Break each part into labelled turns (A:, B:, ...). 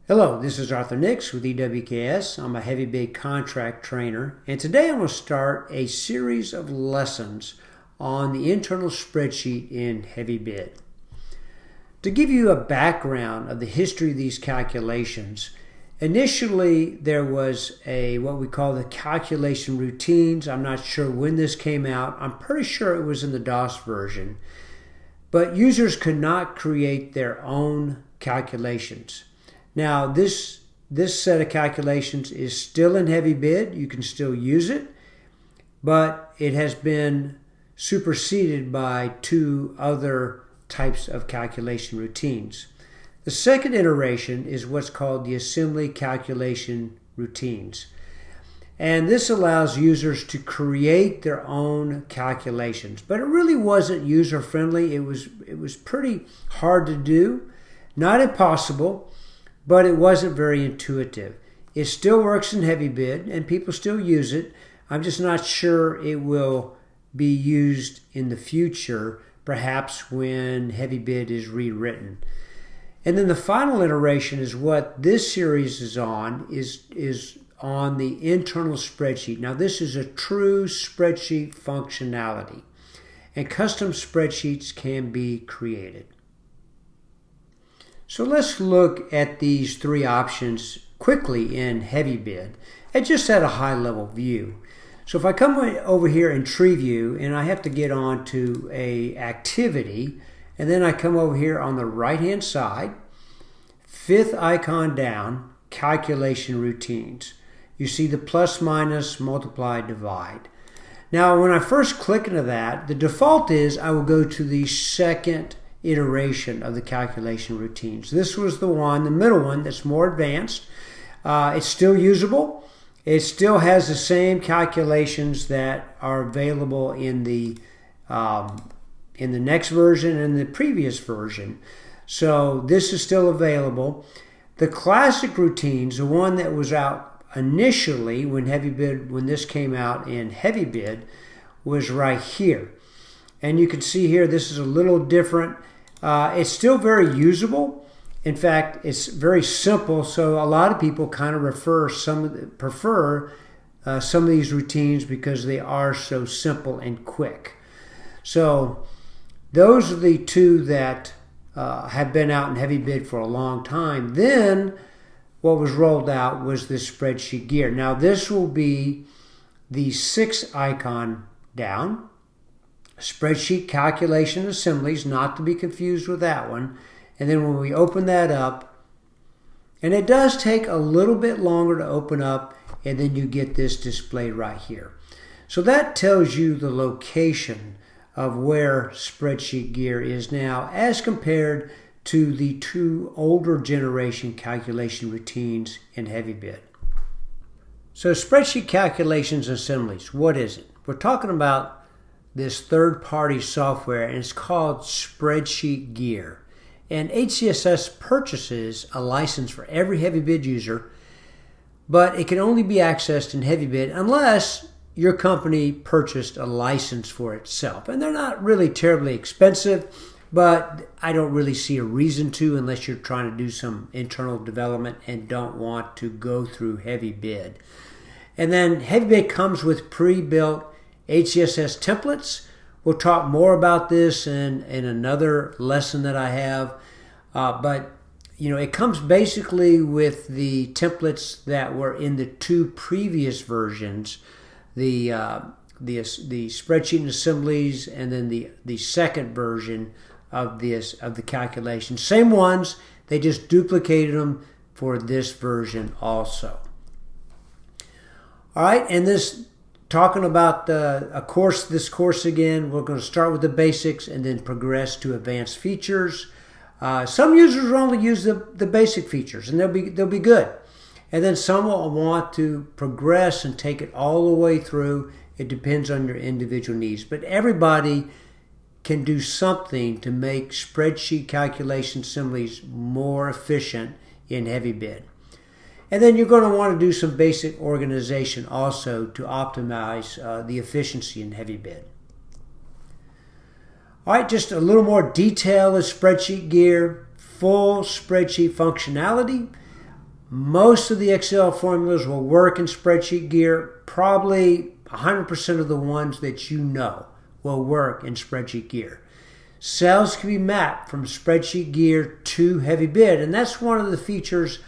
A: Hello, this is Arthur Nix with EWKS. I'm a HeavyBid contract trainer, and today I'm going to start a series of lessons on the internal spreadsheet in HeavyBid. To give you a background of the history of these calculations, initially there was what we call the calculation routines. I'm not sure when this came out. I'm pretty sure it was in the DOS version, but users could not create their own calculations. Now, this set of calculations is still in HeavyBid. You can still use it, but it has been superseded by two other types of calculation routines. The second iteration is what's called the assembly calculation routines. And this allows users to create their own calculations, but it really wasn't user-friendly. It was pretty hard to do, not impossible, but it wasn't very intuitive. It still works in HeavyBid and people still use it. I'm just not sure it will be used in the future, perhaps when HeavyBid is rewritten. And then the final iteration is what this series is on, is on the internal spreadsheet. Now this is a true spreadsheet functionality, and custom spreadsheets can be created. So let's look at these three options quickly in HeavyBid and just at a high level view. So if I come over here in Tree View and I have to get on to a activity, and then I come over here on the right hand side, fifth icon down, calculation routines. You see the plus, minus, multiply, divide. Now when I first click into that, the default is I will go to the second iteration of the calculation routines. This was the middle one that's more advanced. It's still usable. It still has the same calculations that are available in the next version and the previous version. So this is still available. The classic routines, the one that was out initially when this came out in HeavyBid, was right here. And you can see here this is a little different. It's still very usable. In fact, it's very simple, so a lot of people kind of prefer some of these routines because they are so simple and quick. So those are the two that have been out in HeavyBid for a long time. Then what was rolled out was this spreadsheet gear. Now this will be the sixth icon down. Spreadsheet calculation assemblies, not to be confused with that one. And then when we open that up, and it does take a little bit longer to open up, and then you get this displayed right here. So that tells you the location of where spreadsheet gear is now as compared to the two older generation calculation routines in HeavyBid. So spreadsheet calculations assemblies, what is it? We're talking about this third-party software, and it's called Spreadsheet Gear. And HCSS purchases a license for every HeavyBid user, but it can only be accessed in HeavyBid unless your company purchased a license for itself. And they're not really terribly expensive, but I don't really see a reason to unless you're trying to do some internal development and don't want to go through HeavyBid. And then HeavyBid comes with pre-built HCSS templates. We'll talk more about this in another lesson that I have. But it comes basically with the templates that were in the two previous versions, the spreadsheet and assemblies, and then the second version of the calculation. Same ones, they just duplicated them for this version also. All right, and talking about this course again, we're going to start with the basics and then progress to advanced features. Some users will only use the basic features, and they'll be good. And then some will want to progress and take it all the way through. It depends on your individual needs. But everybody can do something to make spreadsheet calculation assemblies more efficient in HeavyBid. And then you're going to want to do some basic organization also to optimize the efficiency in HeavyBid. All right, just a little more detail of spreadsheet gear, full spreadsheet functionality. Most of the Excel formulas will work in spreadsheet gear. Probably 100% of the ones that you know will work in spreadsheet gear. Cells can be mapped from spreadsheet gear to HeavyBid, and that's one of the features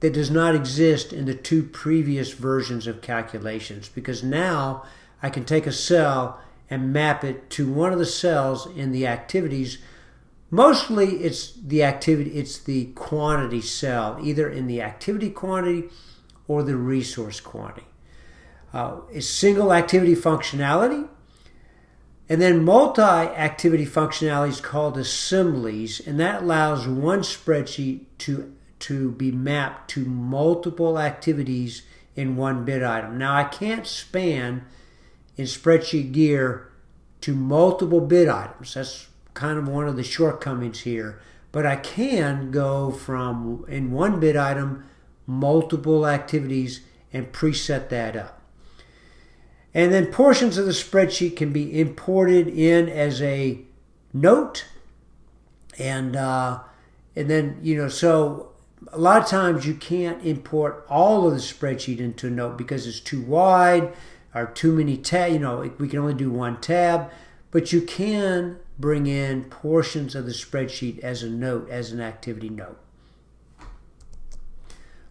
A: that does not exist in the two previous versions of calculations, because now I can take a cell and map it to one of the cells in the activities. Mostly it's the quantity cell, either in the activity quantity or the resource quantity. It's single activity functionality, and then multi-activity functionality is called assemblies, and that allows one spreadsheet to be mapped to multiple activities in one bid item. Now I can't span in spreadsheet gear to multiple bid items. That's kind of one of the shortcomings here. But I can go from, in one bid item, multiple activities and preset that up. And then portions of the spreadsheet can be imported in as a note. And then, so a lot of times you can't import all of the spreadsheet into a note because it's too wide or too many tabs. We can only do one tab, but you can bring in portions of the spreadsheet as a note, as an activity note.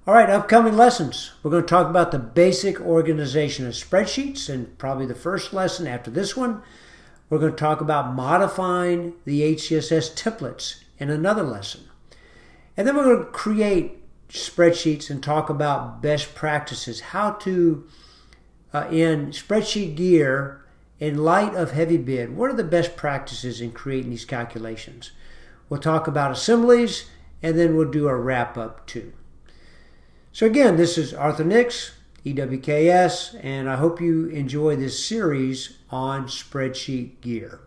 A: All right, upcoming lessons. We're going to talk about the basic organization of spreadsheets, and probably the first lesson after this one. We're going to talk about modifying the HCSS templates in another lesson. And then we're going to create spreadsheets and talk about best practices, how to, in spreadsheet gear, in light of HeavyBid, what are the best practices in creating these calculations? We'll talk about assemblies, and then we'll do a wrap-up too. So again, this is Arthur Nix, EWKS, and I hope you enjoy this series on spreadsheet gear.